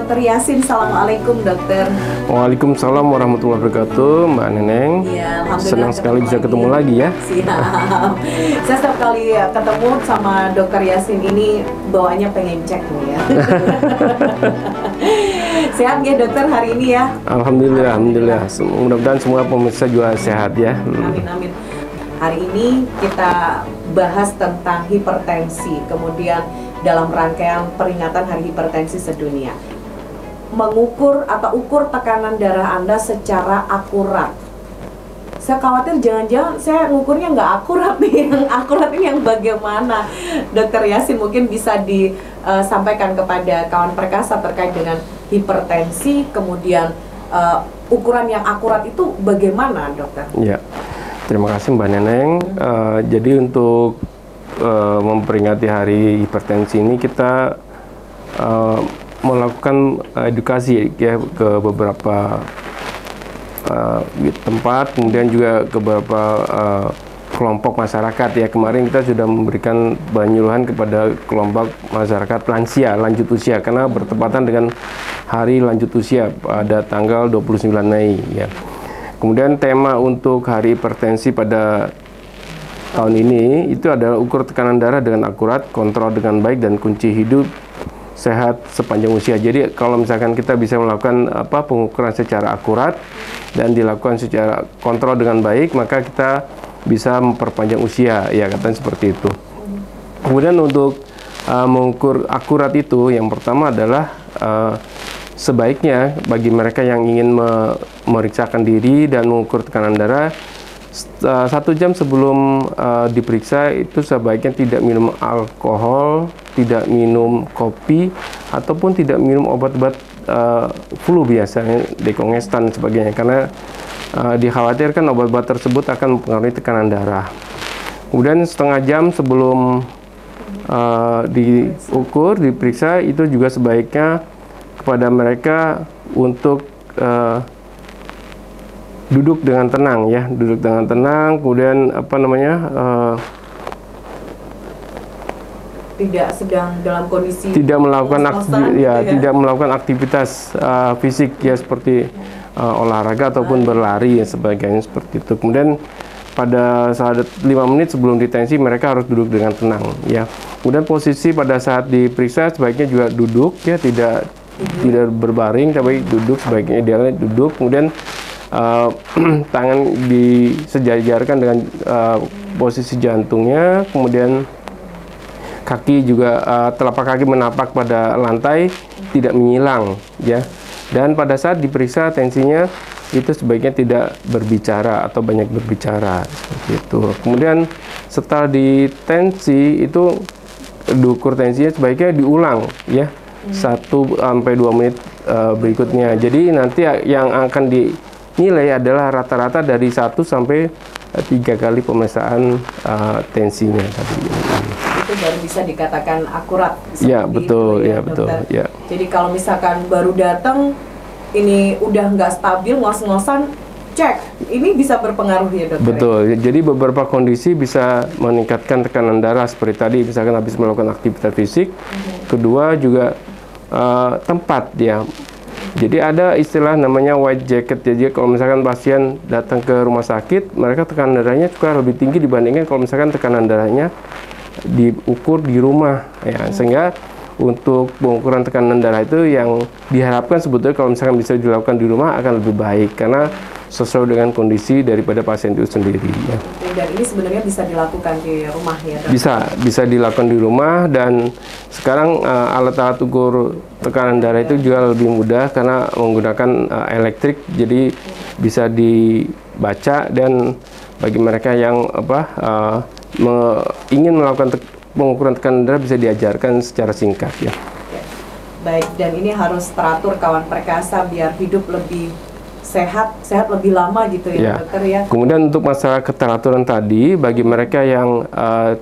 Dr. Yasin. Assalamualaikum dokter. Waalaikumsalam warahmatullahi wabarakatuh, Mbak Neneng. Ya, senang sekali bisa ketemu lagi ya. Siap. Saya setiap kali ketemu sama Dr. Yasin ini bawaannya pengen cek nih ya. Sehat ya dokter hari ini ya? Alhamdulillah, alhamdulillah. Mudah-mudahan semua pemirsa juga sehat ya. Amin, amin. Hari ini kita bahas tentang hipertensi, kemudian dalam rangkaian peringatan Hari Hipertensi Sedunia. Mengukur atau ukur tekanan darah Anda secara akurat. Saya khawatir jangan-jangan saya ngukurnya nggak akurat nih. Yang akurat ini yang bagaimana? Dokter Yasin mungkin bisa disampaikan kepada kawan perkasa terkait dengan hipertensi, kemudian ukuran yang akurat itu bagaimana dokter? Ya, terima kasih Mbak Neneng. Jadi untuk memperingati Hari Hipertensi ini kita melakukan edukasi ya ke beberapa tempat, kemudian juga ke beberapa kelompok masyarakat ya. Kemarin kita sudah memberikan penyuluhan kepada kelompok masyarakat lansia, lanjut usia, karena bertepatan dengan Hari Lanjut Usia pada tanggal 29 Mei ya. Kemudian tema untuk Hari Hipertensi pada tahun ini itu adalah ukur tekanan darah dengan akurat, kontrol dengan baik, dan kunci hidup sehat sepanjang usia. Jadi kalau misalkan kita bisa melakukan pengukuran secara akurat dan dilakukan secara kontrol dengan baik, maka kita bisa memperpanjang usia ya, katanya seperti itu. Kemudian untuk mengukur akurat itu, yang pertama adalah sebaiknya bagi mereka yang ingin memeriksakan diri dan mengukur tekanan darah, 1 jam sebelum diperiksa itu sebaiknya tidak minum alkohol, tidak minum kopi, ataupun tidak minum obat-obat flu biasanya, dekongestan dan sebagainya, karena dikhawatirkan obat-obat tersebut akan mempengaruhi tekanan darah. Kemudian setengah jam sebelum diukur, diperiksa, itu juga sebaiknya kepada mereka untuk duduk dengan tenang ya, duduk dengan tenang, kemudian tidak sedang dalam kondisi tidak melakukan tidak melakukan aktivitas fisik ya, seperti olahraga ataupun berlari ya, sebagainya seperti itu. Kemudian pada saat 5 menit sebelum ditensi mereka harus duduk dengan tenang ya. Kemudian posisi pada saat diperiksa sebaiknya juga duduk ya, tidak berbaring tapi duduk, sebaiknya idealnya duduk. Kemudian tangan disejajarkan dengan posisi jantungnya, kemudian kaki juga telapak kaki menapak pada lantai, tidak menyilang ya. Dan pada saat diperiksa tensinya itu sebaiknya tidak berbicara atau banyak berbicara seperti itu. Kemudian setelah ditensi itu, diukur tensinya sebaiknya diulang ya, 1-2 menit berikutnya. Jadi nanti yang akan dinilai adalah rata-rata dari 1 sampai 3 kali pemeriksaan tensinya tadi. Itu baru bisa dikatakan akurat. Ya betul, itu, ya betul. Ya. Jadi kalau misalkan baru datang ini udah nggak stabil, ngos-ngosan, cek, ini bisa berpengaruh ya dokter? Betul. Jadi beberapa kondisi bisa meningkatkan tekanan darah seperti tadi, misalkan habis melakukan aktivitas fisik. Kedua juga tempat ya. Jadi ada istilah namanya white jacket. Jadi kalau misalkan pasien datang ke rumah sakit, mereka tekanan darahnya juga lebih tinggi dibandingkan kalau misalkan tekanan darahnya diukur di rumah ya. Sehingga untuk pengukuran tekanan darah itu yang diharapkan sebetulnya kalau misalkan bisa dilakukan di rumah akan lebih baik, karena sesuai dengan kondisi daripada pasien itu sendiri ya. Dan ini sebenarnya bisa dilakukan di rumah ya dokter? Bisa dilakukan di rumah, dan sekarang alat-alat ukur tekanan darah itu juga lebih mudah karena menggunakan elektrik, jadi bisa dibaca, dan bagi mereka yang ingin melakukan pengukuran tekanan darah bisa diajarkan secara singkat ya. Baik, dan ini harus teratur kawan perkasa biar hidup lebih sehat lebih lama gitu ya dokter ya. Kemudian untuk masalah keteraturan tadi, bagi mereka yang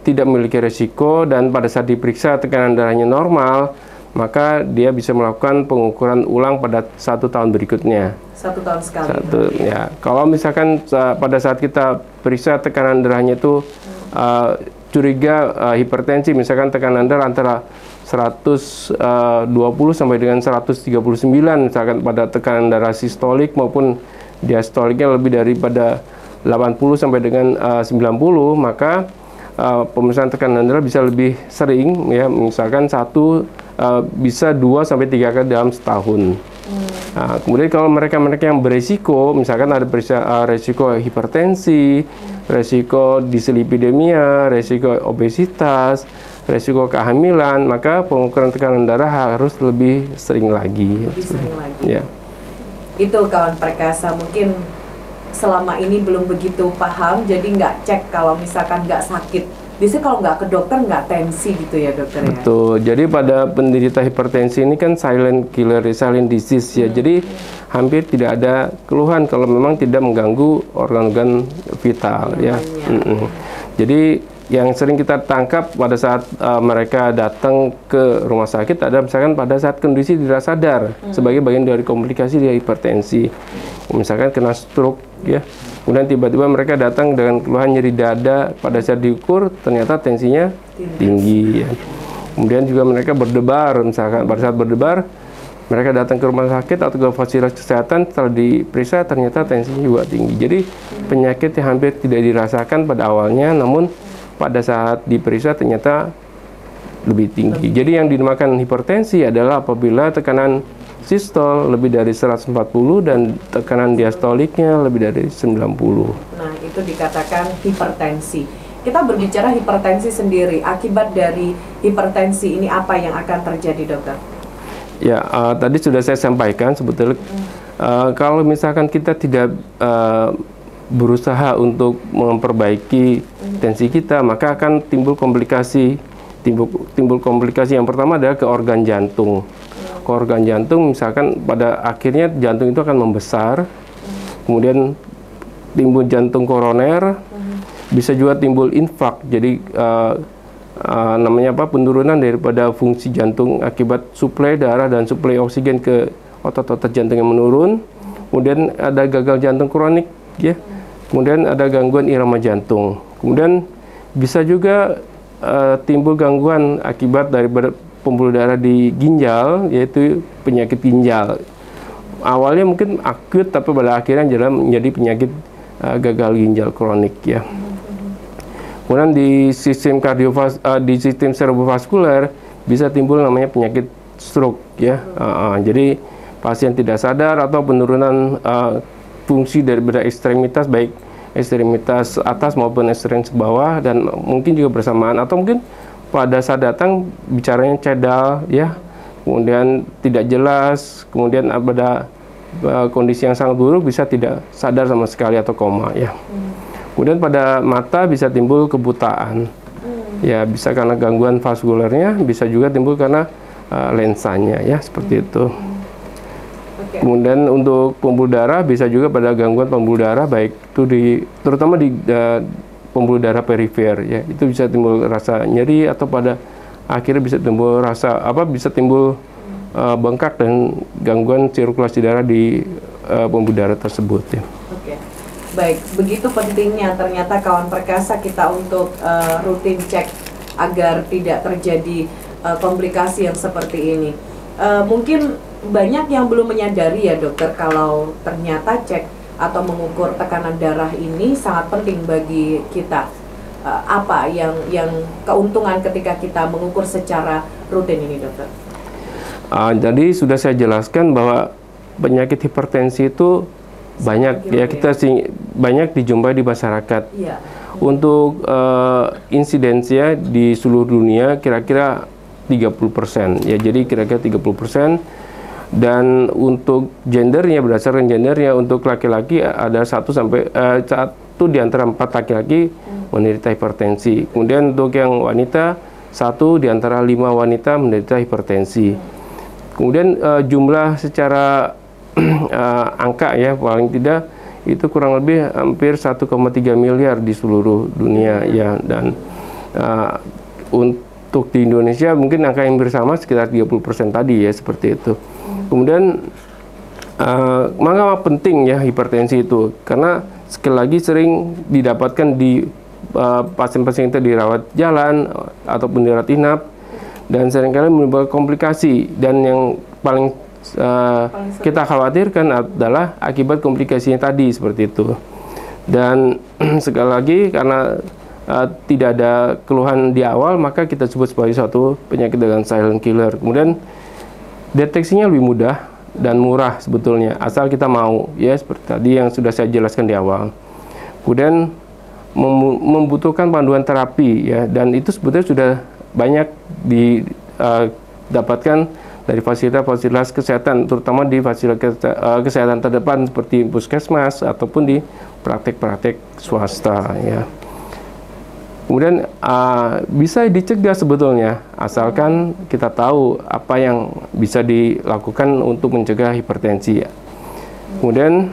tidak memiliki resiko dan pada saat diperiksa tekanan darahnya normal, maka dia bisa melakukan pengukuran ulang pada 1 tahun berikutnya. 1 tahun sekali. Ya. Kalau misalkan pada saat kita periksa tekanan darahnya itu curiga hipertensi, misalkan tekanan darah antara 120 sampai dengan 139 misalkan pada tekanan darah sistolik maupun diastoliknya lebih daripada 80 sampai dengan 90, maka pemeriksaan tekanan darah bisa lebih sering ya, misalkan bisa 2 sampai 3 kali dalam setahun. Nah, kemudian kalau mereka-mereka yang beresiko, misalkan ada resiko hipertensi, resiko dislipidemia, resiko obesitas, resiko kehamilan, maka pengukuran tekanan darah harus lebih sering lagi. Lebih sering lagi. Ya. Itu kawan perkasa, mungkin selama ini belum begitu paham, jadi nggak cek kalau misalkan nggak sakit. Biasanya kalau nggak ke dokter nggak tensi gitu ya dokter ya? Betul, jadi pada penderita hipertensi ini kan silent killer, silent disease ya, jadi hampir tidak ada keluhan kalau memang tidak mengganggu organ-organ vital ya. Jadi yang sering kita tangkap pada saat mereka datang ke rumah sakit ada misalkan pada saat kondisi tidak sadar sebagai bagian dari komplikasi dari hipertensi, misalkan kena stroke ya, kemudian tiba-tiba mereka datang dengan keluhan nyeri dada, pada saat diukur ternyata tensinya tinggi ya. Kemudian juga mereka berdebar, misalkan pada saat berdebar mereka datang ke rumah sakit atau ke fasilitas kesehatan, setelah diperiksa ternyata tensinya juga tinggi. Jadi penyakit yang hampir tidak dirasakan pada awalnya, namun pada saat diperiksa ternyata lebih tinggi. Jadi yang dinamakan hipertensi adalah apabila tekanan sistol lebih dari 140 dan tekanan diastoliknya lebih dari 90. Nah, itu dikatakan hipertensi. Kita berbicara hipertensi sendiri, akibat dari hipertensi ini apa yang akan terjadi, dokter? Ya, tadi sudah saya sampaikan sebetulnya kalau misalkan kita tidak berusaha untuk memperbaiki tensi kita, maka akan timbul komplikasi. Timbul komplikasi yang pertama adalah ke organ jantung. Ke organ jantung, misalkan pada akhirnya jantung itu akan membesar, kemudian timbul jantung koroner, bisa juga timbul infak. Jadi namanya apa, penurunan daripada fungsi jantung akibat suplai darah dan suplai oksigen ke otot-otot jantung yang menurun. Kemudian ada gagal jantung kronik ya. Kemudian ada gangguan irama jantung. Kemudian bisa juga timbul gangguan akibat daripada pembuluh darah di ginjal, yaitu penyakit ginjal. Awalnya mungkin akut, tapi pada akhirnya menjadi penyakit gagal ginjal kronik ya. Kemudian di sistem di sistem cerebrovaskuler bisa timbul namanya penyakit stroke ya. Jadi pasien tidak sadar atau penurunan fungsi daripada ekstremitas, baik ekstremitas atas maupun ekstremitas bawah, dan mungkin juga bersamaan atau mungkin pada saat datang bicaranya cedal ya, kemudian tidak jelas, kemudian pada kondisi yang sangat buruk bisa tidak sadar sama sekali atau koma ya. Kemudian pada mata bisa timbul kebutaan ya, bisa karena gangguan vaskulernya, bisa juga timbul karena lensanya ya, seperti itu. Kemudian untuk pembuluh darah bisa juga pada gangguan pembuluh darah, baik itu terutama di pembuluh darah perifer ya, itu bisa timbul rasa nyeri atau pada akhirnya bisa timbul bisa timbul bengkak dan gangguan sirkulasi darah di pembuluh darah tersebut ya. Oke. Baik, begitu pentingnya ternyata kawan perkasa kita untuk rutin cek agar tidak terjadi komplikasi yang seperti ini. Mungkin banyak yang belum menyadari ya dokter, kalau ternyata cek atau mengukur tekanan darah ini sangat penting bagi kita. Apa yang keuntungan ketika kita mengukur secara rutin ini dokter? Jadi sudah saya jelaskan bahwa penyakit hipertensi itu banyak ya, kita banyak dijumpai di masyarakat. Ya. Untuk insidensinya di seluruh dunia kira-kira 30% ya, jadi kira-kira 30%. Dan untuk gendernya, berdasarkan gendernya, untuk laki-laki ada 1 di antara 4 laki-laki menderita hipertensi. Kemudian untuk yang wanita 1 di antara 5 wanita menderita hipertensi. Kemudian jumlah secara angka ya, paling tidak itu kurang lebih hampir 1,3 miliar di seluruh dunia ya. Dan untuk di Indonesia mungkin angka yang bersama sekitar 30% tadi ya, seperti itu. Kemudian mengapa penting ya hipertensi itu? Karena sekali lagi sering didapatkan di pasien-pasien itu dirawat jalan ataupun dirawat inap, dan seringkali menimbulkan komplikasi, dan yang paling kita khawatirkan adalah akibat komplikasinya tadi seperti itu. Dan sekali lagi karena tidak ada keluhan di awal, maka kita sebut sebagai suatu penyakit dengan silent killer. Kemudian deteksinya lebih mudah dan murah sebetulnya, asal kita mau, ya, seperti tadi yang sudah saya jelaskan di awal. Kemudian membutuhkan panduan terapi, ya, dan itu sebetulnya sudah banyak didapatkan dari fasilitas-fasilitas kesehatan, terutama di fasilitas kesehatan terdepan seperti puskesmas ataupun di praktek-praktek swasta, ya. Kemudian bisa dicegah sebetulnya, asalkan kita tahu apa yang bisa dilakukan untuk mencegah hipertensi, ya. Kemudian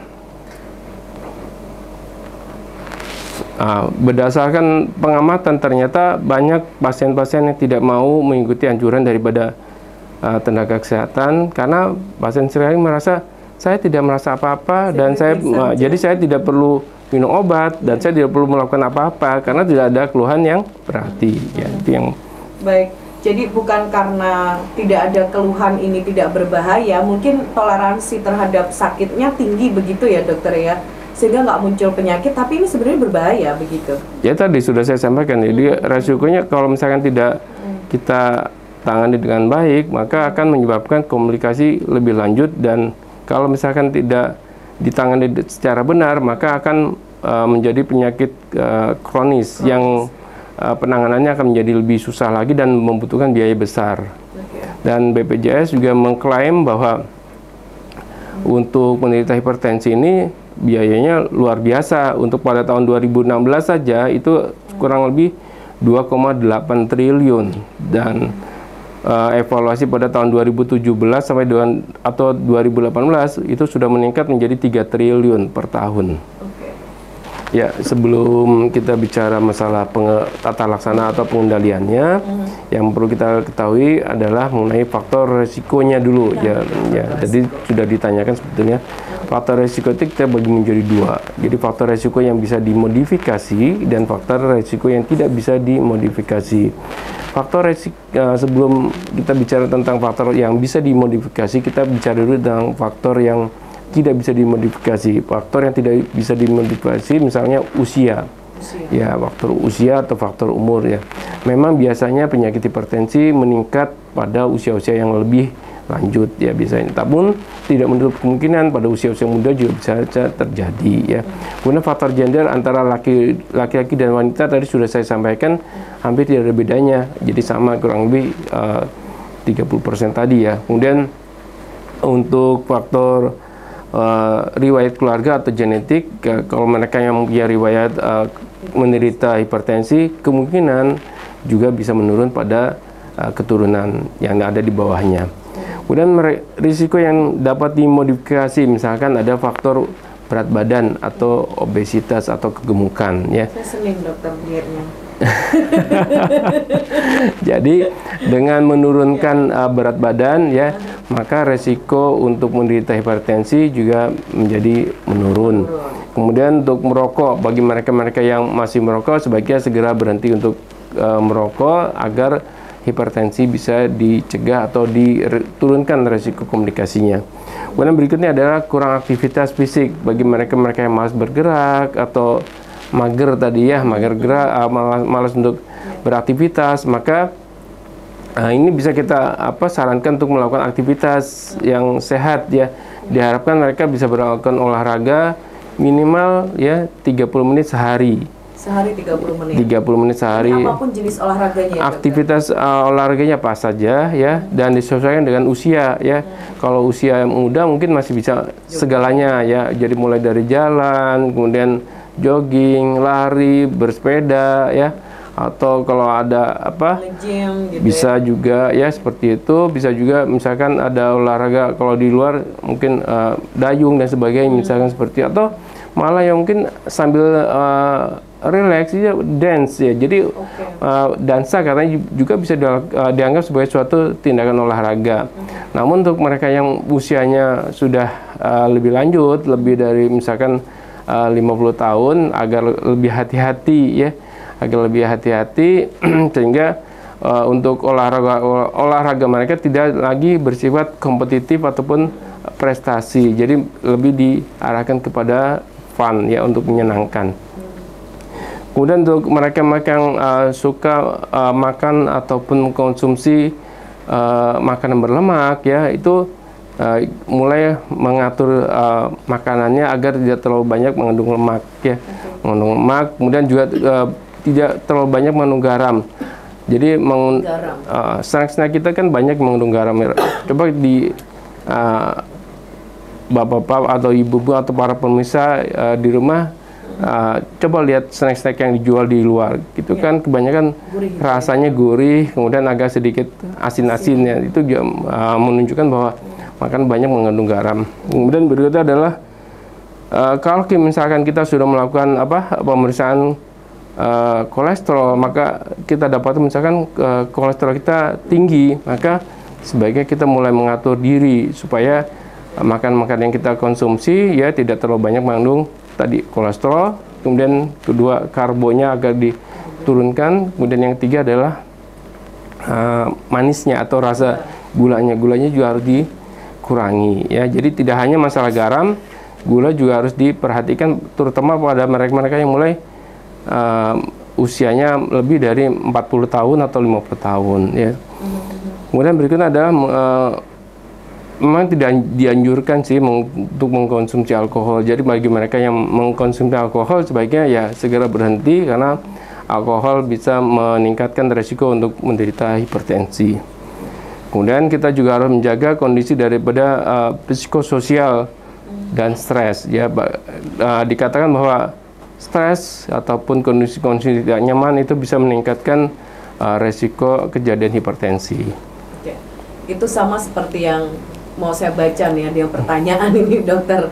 berdasarkan pengamatan, ternyata banyak pasien-pasien yang tidak mau mengikuti anjuran daripada tenaga kesehatan karena pasien sering merasa saya tidak merasa apa-apa dan jadi saya tidak perlu minum obat dan saya tidak perlu melakukan apa-apa karena tidak ada keluhan yang berarti, ya. Itu yang baik. Jadi bukan karena tidak ada keluhan ini tidak berbahaya, mungkin toleransi terhadap sakitnya tinggi begitu ya dokter, ya, sehingga nggak muncul penyakit, tapi ini sebenarnya berbahaya begitu. Ya tadi sudah saya sampaikan, jadi resikonya kalau misalkan tidak kita tangani dengan baik, maka akan menyebabkan komplikasi lebih lanjut, dan kalau misalkan tidak ditangani secara benar, maka akan menjadi penyakit kronis yang penanganannya akan menjadi lebih susah lagi dan membutuhkan biaya besar. Dan BPJS juga mengklaim bahwa untuk penderita hipertensi ini biayanya luar biasa. Untuk pada tahun 2016 saja itu kurang lebih 2,8 triliun, dan evaluasi pada tahun 2017 sampai atau 2018 itu sudah meningkat menjadi 3 triliun per tahun. Ya, sebelum kita bicara masalah tata laksana atau pengendaliannya, yang perlu kita ketahui adalah mengenai faktor resikonya dulu, ya. Jadi sudah ditanyakan sebetulnya faktor resiko itu kita bagi menjadi dua. Jadi faktor resiko yang bisa dimodifikasi dan faktor resiko yang tidak bisa dimodifikasi. Faktor resiko, sebelum kita bicara tentang faktor yang bisa dimodifikasi, kita bicara dulu tentang faktor yang tidak bisa dimodifikasi. Faktor yang tidak bisa dimodifikasi misalnya usia. Ya, faktor usia atau faktor umur, ya. Memang biasanya penyakit hipertensi meningkat pada usia-usia yang lebih lanjut, ya, biasanya. Namun tidak menutup kemungkinan pada usia-usia muda juga bisa terjadi, ya. Kemudian faktor gender antara laki-laki dan wanita tadi sudah saya sampaikan hampir tidak ada bedanya. Jadi sama kurang lebih 30% tadi, ya. Kemudian untuk faktor riwayat keluarga atau genetik, kalau mereka yang punya riwayat menderita hipertensi, kemungkinan juga bisa menurun pada keturunan yang ada di bawahnya. Kemudian risiko yang dapat dimodifikasi, misalkan ada faktor berat badan atau obesitas atau kegemukan, ya. Saya senang dokter lihatnya. Jadi dengan menurunkan berat badan, ya, maka resiko untuk menderita hipertensi juga menjadi menurun. Kemudian untuk merokok, bagi mereka-mereka yang masih merokok sebaiknya segera berhenti untuk merokok agar hipertensi bisa dicegah atau diturunkan resiko komplikasinya. Kemudian berikutnya adalah kurang aktivitas fisik bagi mereka-mereka yang malas bergerak atau mager tadi, ya, mager gerak, malas untuk beraktivitas, maka ini bisa kita sarankan untuk melakukan aktivitas yang sehat, ya. Diharapkan mereka bisa melakukan olahraga minimal, ya, 30 menit sehari. Sehari 30 menit. 30 menit sehari. Apapun jenis olahraganya, ya, aktivitas olahraganya apa saja, ya, dan disesuaikan dengan usia, ya. Kalau usia muda mungkin masih bisa segalanya, ya. Jadi mulai dari jalan, kemudian jogging, lari, bersepeda, ya, atau kalau ada gym, gitu, bisa juga, ya, seperti itu. Bisa juga misalkan ada olahraga kalau di luar mungkin dayung dan sebagainya, misalkan seperti, atau malah yang mungkin sambil relax, ya, dance, ya. Jadi dansa katanya juga bisa dianggap sebagai suatu tindakan olahraga. Namun untuk mereka yang usianya sudah lebih lanjut, lebih dari misalkan 50 tahun, agar lebih hati-hati, ya, agar lebih hati-hati sehingga untuk olahraga mereka tidak lagi bersifat kompetitif ataupun prestasi, jadi lebih diarahkan kepada fun ya, untuk menyenangkan. Kemudian untuk mereka-mereka yang suka makan ataupun mengkonsumsi makanan berlemak ya, itu mulai mengatur makanannya agar tidak terlalu banyak mengandung lemak ya, mengandung lemak. Kemudian juga tidak terlalu banyak mengandung garam. Jadi snack-snack kita kan banyak mengandung garam. Coba di bapak-bapak atau ibu-ibu atau para pemirsa di rumah, coba lihat snack-snack yang dijual di luar, gitu kan kebanyakan gurih, rasanya gurih, kemudian agak sedikit asin-asin ya, itu juga menunjukkan bahwa makan banyak mengandung garam. Kemudian berikutnya adalah kalau misalkan kita sudah melakukan pemeriksaan kolesterol, maka kita dapat misalkan kolesterol kita tinggi, maka sebaiknya kita mulai mengatur diri supaya makan-makan yang kita konsumsi ya tidak terlalu banyak mengandung tadi kolesterol. Kemudian kedua, karbonya agar diturunkan. Kemudian yang ketiga adalah manisnya atau rasa gulanya juga harus dikurangi ya. Jadi tidak hanya masalah garam, gula juga harus diperhatikan, terutama pada mereka-mereka yang mulai usianya lebih dari 40 tahun atau 50 tahun ya. Kemudian berikutnya adalah memang tidak dianjurkan sih untuk mengkonsumsi alkohol. Jadi bagi mereka yang mengkonsumsi alkohol sebaiknya ya segera berhenti, karena alkohol bisa meningkatkan resiko untuk menderita hipertensi. Kemudian kita juga harus menjaga kondisi daripada psikososial dan stres ya. Dikatakan bahwa stres ataupun kondisi-kondisi tidak nyaman itu bisa meningkatkan resiko kejadian hipertensi. Oke. Itu sama seperti yang mau saya baca nih, ada pertanyaan ini dokter.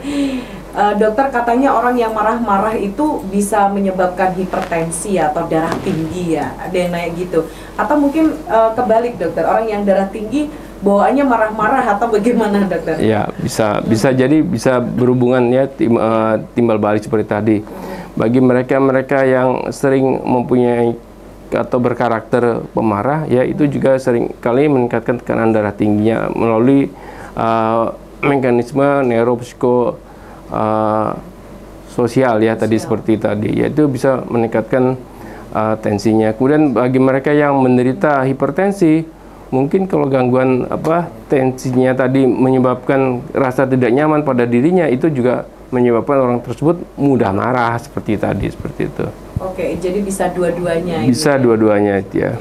Dokter, katanya orang yang marah-marah itu bisa menyebabkan hipertensi atau darah tinggi ya, ada yang nanya gitu. Atau mungkin kebalik dokter, orang yang darah tinggi bawaannya marah-marah atau bagaimana dokter? Ya, bisa jadi bisa berhubungan ya, timbal balik seperti tadi. Bagi mereka-mereka yang sering mempunyai atau berkarakter pemarah ya, itu juga sering kali meningkatkan tekanan darah tingginya melalui mekanisme neuropsiko sosial ya tadi, seperti tadi, yaitu bisa meningkatkan tensinya. Kemudian bagi mereka yang menderita hipertensi, mungkin kalau gangguan tensinya tadi menyebabkan rasa tidak nyaman pada dirinya, itu juga menyebabkan orang tersebut mudah marah seperti tadi, seperti itu. Oke, jadi bisa dua-duanya. Bisa dua-duanya ya.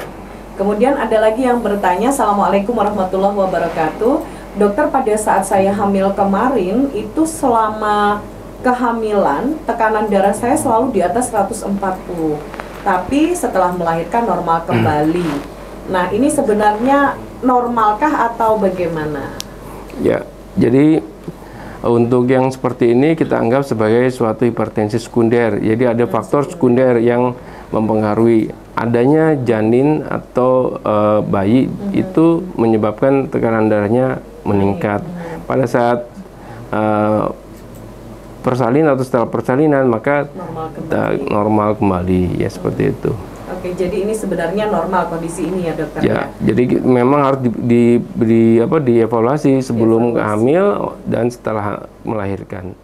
Kemudian ada lagi yang bertanya, Assalamualaikum warahmatullahi wabarakatuh. Dokter, pada saat saya hamil kemarin, itu selama kehamilan tekanan darah saya selalu di atas 140. Tapi setelah melahirkan normal kembali. Nah, ini sebenarnya normalkah atau bagaimana? Ya, jadi untuk yang seperti ini kita anggap sebagai suatu hipertensi sekunder. Jadi ada faktor sekunder yang mempengaruhi adanya janin atau bayi, itu menyebabkan tekanan darahnya meningkat. Pada saat persalinan atau setelah persalinan, maka normal kembali ya, seperti itu. Oke, jadi ini sebenarnya normal kondisi ini ya dokter ya? Jadi memang harus dievaluasi sebelum hamil dan setelah melahirkan.